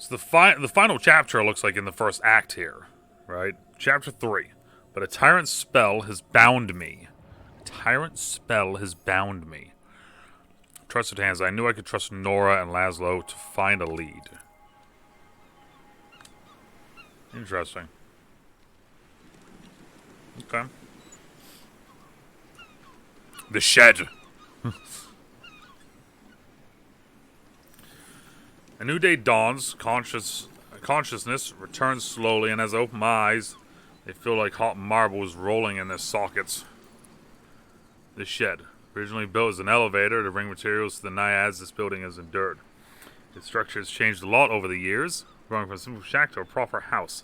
So the final chapter looks like in the first act here, right? Chapter 3. But a tyrant spell has bound me. Tyrant spell has bound me. Trusted hands. I knew I could trust Nora and Laszlo to find a lead. Interesting. Okay. The shed. A new day dawns. Consciousness returns slowly, and as I open my eyes, they feel like hot marbles rolling in their sockets. The shed. Originally built as an elevator to bring materials to the Naiads, this building has endured. Its structure has changed a lot over the years, growing from a simple shack to a proper house.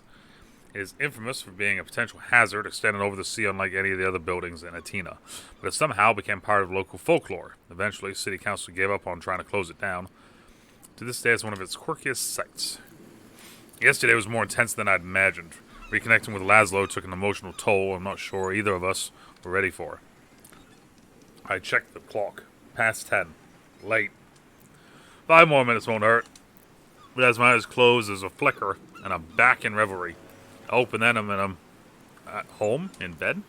It is infamous for being a potential hazard extending over the sea unlike any of the other buildings in Atina, but it somehow became part of local folklore. Eventually, City Council gave up on trying to close it down. To this day, it's one of its quirkiest sights. Yesterday was more intense than I'd imagined. Reconnecting with Laszlo took an emotional toll I'm not sure either of us were ready for. I checked the clock. Past 10. Late. 5 more minutes won't hurt. But as my eyes close, there's a flicker, and I'm back in reverie. I open them and I'm at home, in bed.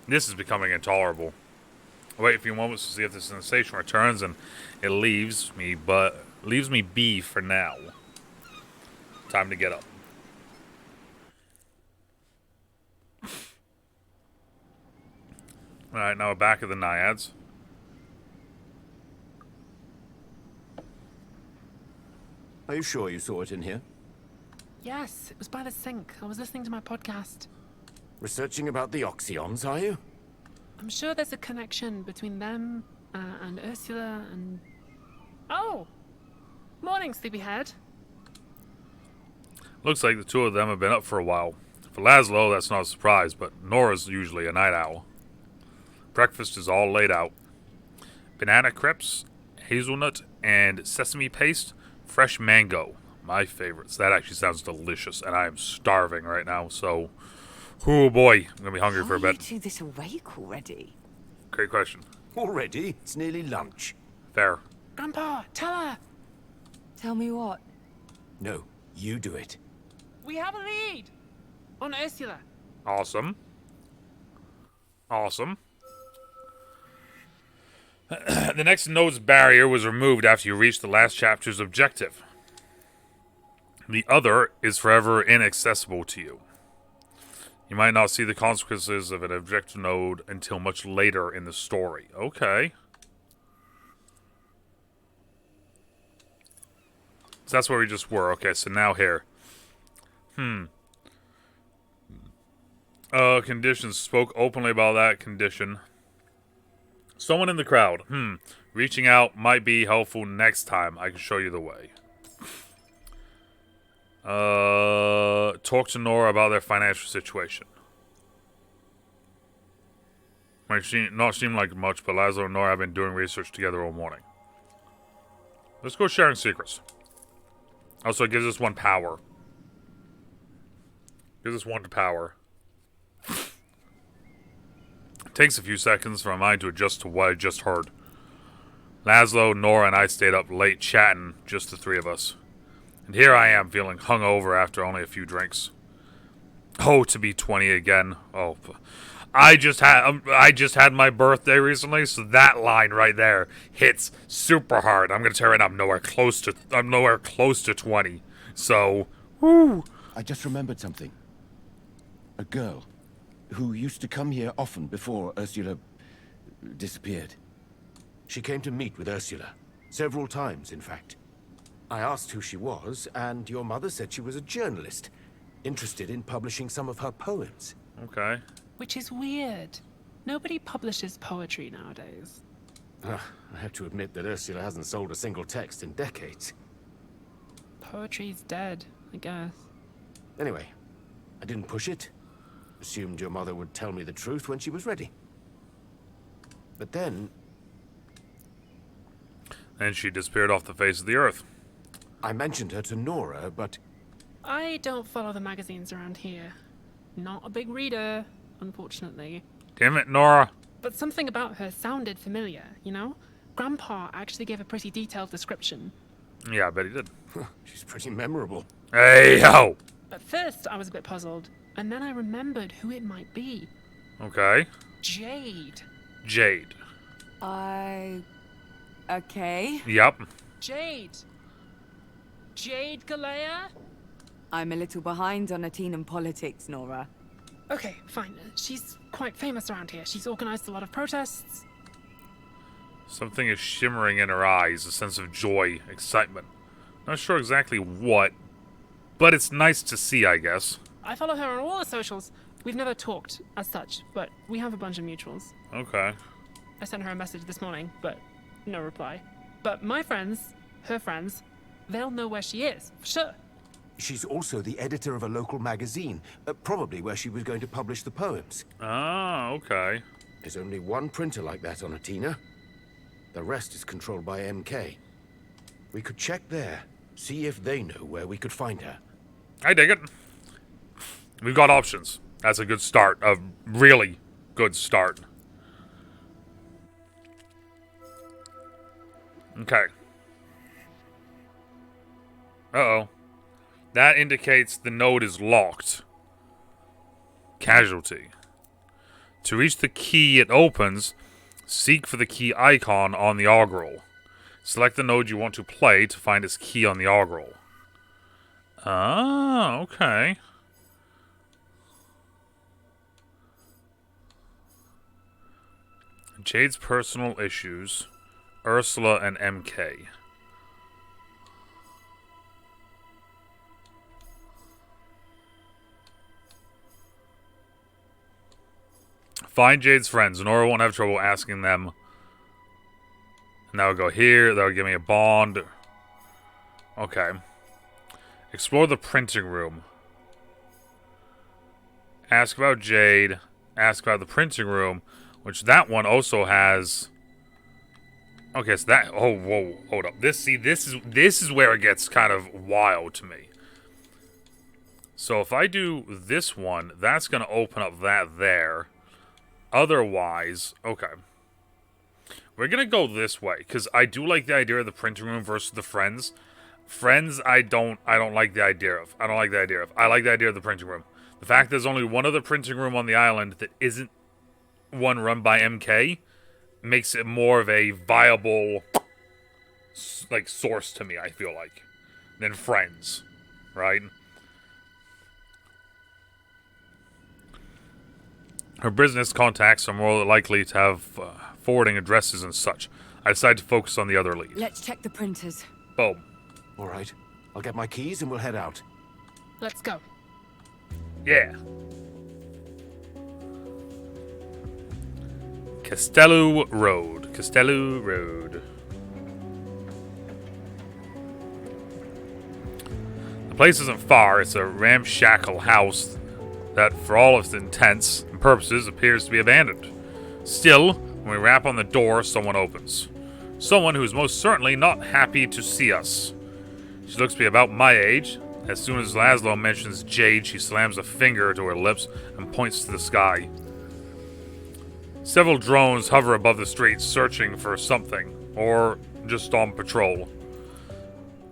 This is becoming intolerable. I wait a few moments to see if the sensation returns, and it leaves me be for now. Time to get up. Alright, now we're back at the Naiads. Are you sure you saw it in here? Yes, it was by the sink. I was listening to my podcast. Researching about the Oxyons, are you? I'm sure there's a connection between them and Ursula and... Oh! Morning, sleepyhead. Looks like the two of them have been up for a while. For Laszlo, that's not a surprise, but Nora's usually a night owl. Breakfast is all laid out. Banana crepes, hazelnut, and sesame paste, fresh mango. My favorites. That actually sounds delicious, and I am starving right now, so... Oh boy, I'm going to be hungry for a bit. How are you two this awake already? Great question. Already? It's nearly lunch. Fair. Grandpa, tell her! Tell me what? No, you do it. We have a lead! On Ursula. Awesome. Awesome. The next node's barrier was removed after you reached the last chapter's objective. The other is forever inaccessible to you. You might not see the consequences of an objective node until much later in the story. Okay. So that's where we just were. Okay, so now here. Conditions. Spoke openly about that condition. Someone in the crowd. Reaching out might be helpful next time. I can show you the way. Talk to Nora about their financial situation. Might not seem like much, but Laszlo and Nora have been doing research together all morning. Let's go sharing secrets. Also, it gives us 1 power. Gives us 1 to power. It takes a few seconds for my mind to adjust to what I just heard. Laszlo, Nora, and I stayed up late chatting, just the 3 of us. And here I am feeling hungover after only a few drinks. Oh, to be 20 again. Oh, I just had my birthday recently, so that line right there hits super hard. I'm gonna tell you right now, I'm nowhere close to 20. So, whoo. I just remembered something. A girl who used to come here often before Ursula disappeared. She came to meet with Ursula. Several times, in fact. I asked who she was, and your mother said she was a journalist, interested in publishing some of her poems. Okay. Which is weird. Nobody publishes poetry nowadays. I have to admit that Ursula hasn't sold a single text in decades. Poetry's dead, I guess. Anyway, I didn't push it. Assumed your mother would tell me the truth when she was ready. But then... And she disappeared off the face of the earth. I mentioned her to Nora, but... I don't follow the magazines around here. Not a big reader, unfortunately. Damn it, Nora. But something about her sounded familiar, you know? Grandpa actually gave a pretty detailed description. Yeah, I bet he did. She's pretty memorable. Hey, yo! At first, I was a bit puzzled, and then I remembered who it might be. Okay. Jade. Jade. Okay. Yep. Jade. Jade Galea? I'm a little behind on Atenan politics, Nora. Okay, fine. She's quite famous around here. She's organized a lot of protests. Something is shimmering in her eyes, a sense of joy, excitement. Not sure exactly what, but it's nice to see, I guess. I follow her on all the socials. We've never talked as such, but we have a bunch of mutuals. Okay. I sent her a message this morning, but no reply. But my friends, her friends, they'll know where she is, for sure. She's also the editor of a local magazine, probably where she was going to publish the poems. Ah, okay. There's only one printer like that on Athena. The rest is controlled by MK. We could check there, see if they know where we could find her. I dig it. We've got options. That's a good start. A really good start. Okay. Uh-oh. That indicates the node is locked. Casualty. To reach the key it opens, seek for the key icon on the augural. Select the node you want to play to find its key on the augural. Ah, okay. Jade's personal issues. Ursula and MK. Find Jade's friends. Nora won't have trouble asking them. And that would go here. That would give me a bond. Okay. Explore the printing room. Ask about Jade. Ask about the printing room. Which that one also has... Okay, so that... Oh, whoa. Hold up. This is where it gets kind of wild to me. So if I do this one, that's going to open up that there. Otherwise... Okay. We're going to go this way. Because I do like the idea of the printing room versus the friends. Friends, I don't like the idea of. I don't like the idea of. I like the idea of the printing room. The fact there's only one other printing room on the island that isn't one run by MK makes it more of a viable, like, source to me, I feel like, than friends, right? Her business contacts are more likely to have forwarding addresses and such. I decided to focus on the other lead. Let's check the printers. Boom. All right. I'll get my keys and we'll head out. Let's go. Yeah. Castello Road. Castello Road. The place isn't far. It's a ramshackle house that, for all of its intents and purposes, appears to be abandoned. Still, when we rap on the door, someone opens. Someone who is most certainly not happy to see us. She looks to be about my age. As soon as Laszlo mentions Jade, she slams a finger to her lips and points to the sky. Several drones hover above the street, searching for something, or just on patrol.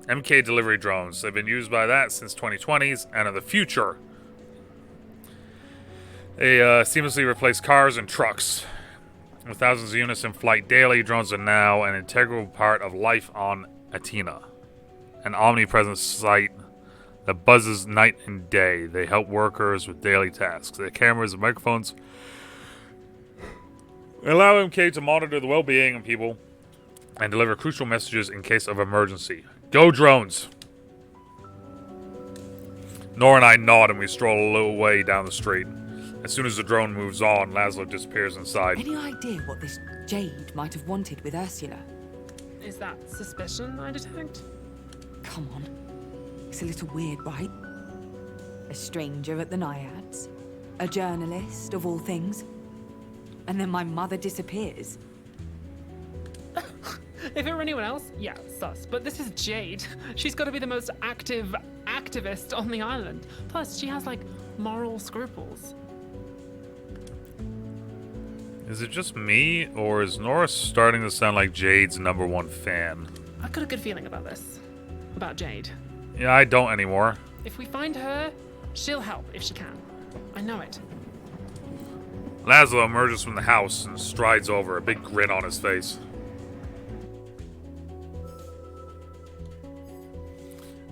MK delivery drones. They've been used by that since 2020s and in the future. They seamlessly replace cars and trucks. With thousands of units in flight daily, drones are now an integral part of life on Athena. An omnipresent sight that buzzes night and day. They help workers with daily tasks. Their cameras and microphones allow MK to monitor the well-being of people and deliver crucial messages in case of emergency. Go drones! Nora and I nod and we stroll a little way down the street. As soon as the drone moves on, Laszlo disappears inside. Any idea what this Jade might have wanted with Ursula? Is that suspicion I detect? Come on. It's a little weird, right? A stranger at the Naiads. A journalist, of all things. And then my mother disappears. If it were anyone else, yeah, sus. But this is Jade. She's got to be the most active activist on the island. Plus, she has, like, moral scruples. Is it just me, or is Nora starting to sound like Jade's #1 fan? I've got a good feeling about this. about Jade. Yeah, I don't anymore. If we find her, she'll help if she can. I know it. Laszlo emerges from the house and strides over, a big grin on his face.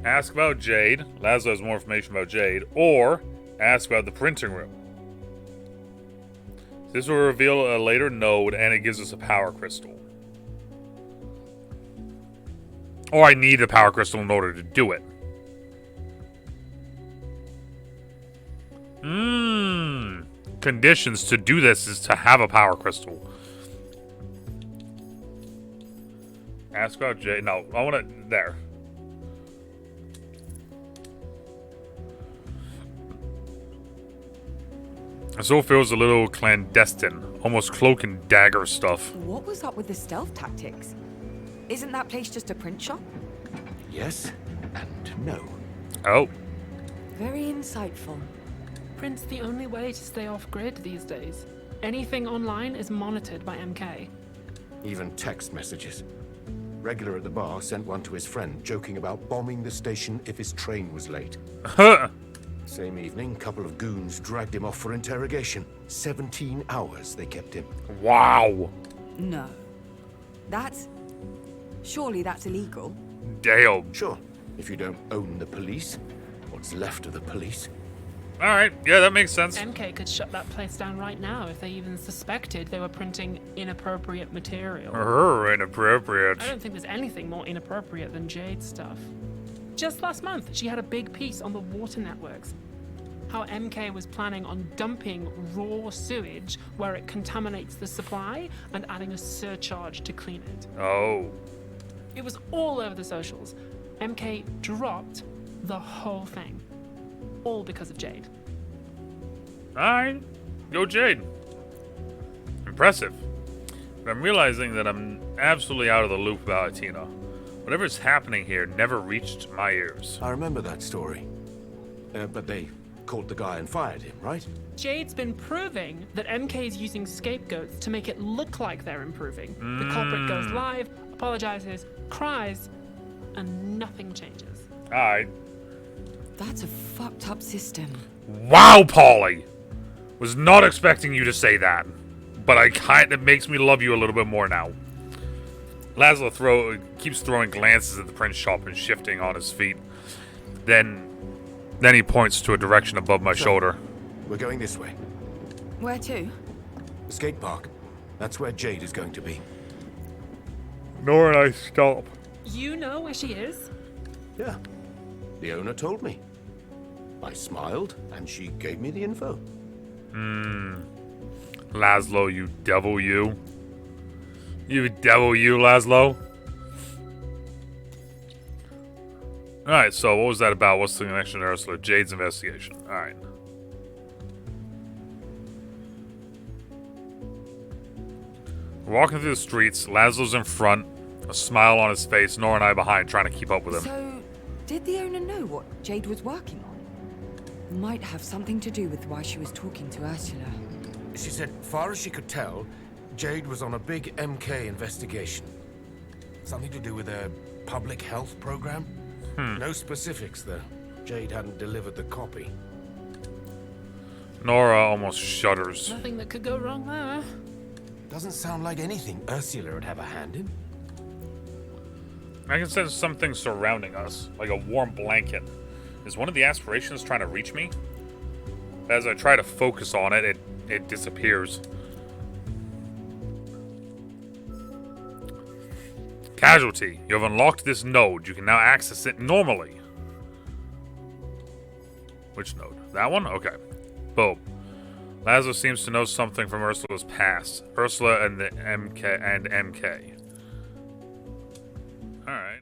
Ask about Jade. Laszlo has more information about Jade. Or ask about the printing room. This will reveal a later node, and it gives us a power crystal. Or I need a power crystal in order to do it. Conditions to do this is to have a power crystal. Ask about Jade. No, I want it there. It so feels a little clandestine, almost cloak and dagger stuff. What was up with the stealth tactics? Isn't that place just a print shop? Yes and no. Oh. Very insightful. Print's the only way to stay off grid these days. Anything online is monitored by MK. Even text messages. Regular at the bar sent one to his friend, joking about bombing the station if his train was late. Huh. Same evening, couple of goons dragged him off for interrogation. 17 hours they kept him. Wow. No. Surely that's illegal. Damn. Sure, if you don't own the police, what's left of the police. Alright, yeah, that makes sense. MK could shut that place down right now if they even suspected they were printing inappropriate material. Inappropriate. I don't think there's anything more inappropriate than Jade stuff. Just last month, she had a big piece on the water networks. How MK was planning on dumping raw sewage where it contaminates the supply and adding a surcharge to clean it. Oh. It was all over the socials. MK dropped the whole thing. All because of Jade. Alright. Go Jade. Impressive. But I'm realizing that I'm absolutely out of the loop about Atina. Whatever's happening here never reached my ears. I remember that story. But they caught the guy and fired him, right? Jade's been proving that MK is using scapegoats to make it look like they're improving. The culprit goes live, apologizes, cries, and nothing changes. Alright. That's a fucked up system. Wow, Polly! Was not expecting you to say that. But it makes me love you a little bit more now. Laszlo keeps throwing glances at the print shop and shifting on his feet. Then he points to a direction above my shoulder. We're going this way. Where to? The skate park. That's where Jade is going to be. Nor and I stop. You know where she is? Yeah. The owner told me. I smiled, and she gave me the info. Laszlo, you devil, you. You devil, you, Laszlo. Alright, so what was that about? What's the connection to Ursula? Jade's investigation. Alright. We're walking through the streets. Laszlo's in front, a smile on his face. Nora and I behind, trying to keep up with him. So, did the owner know what Jade was working on? Might have something to do with why she was talking to Ursula. She said, far as she could tell, Jade was on a big MK investigation. Something to do with a public health program? No specifics, though. Jade hadn't delivered the copy. Nora almost shudders. Nothing that could go wrong there. Doesn't sound like anything Ursula would have a hand in. I can sense something surrounding us, like a warm blanket. Is one of the aspirations trying to reach me? As I try to focus on it, it disappears. Casualty. You have unlocked this node. You can now access it normally. Which node? That one? Okay. Boom. Laszlo seems to know something from Ursula's past. Ursula and the MK. Alright.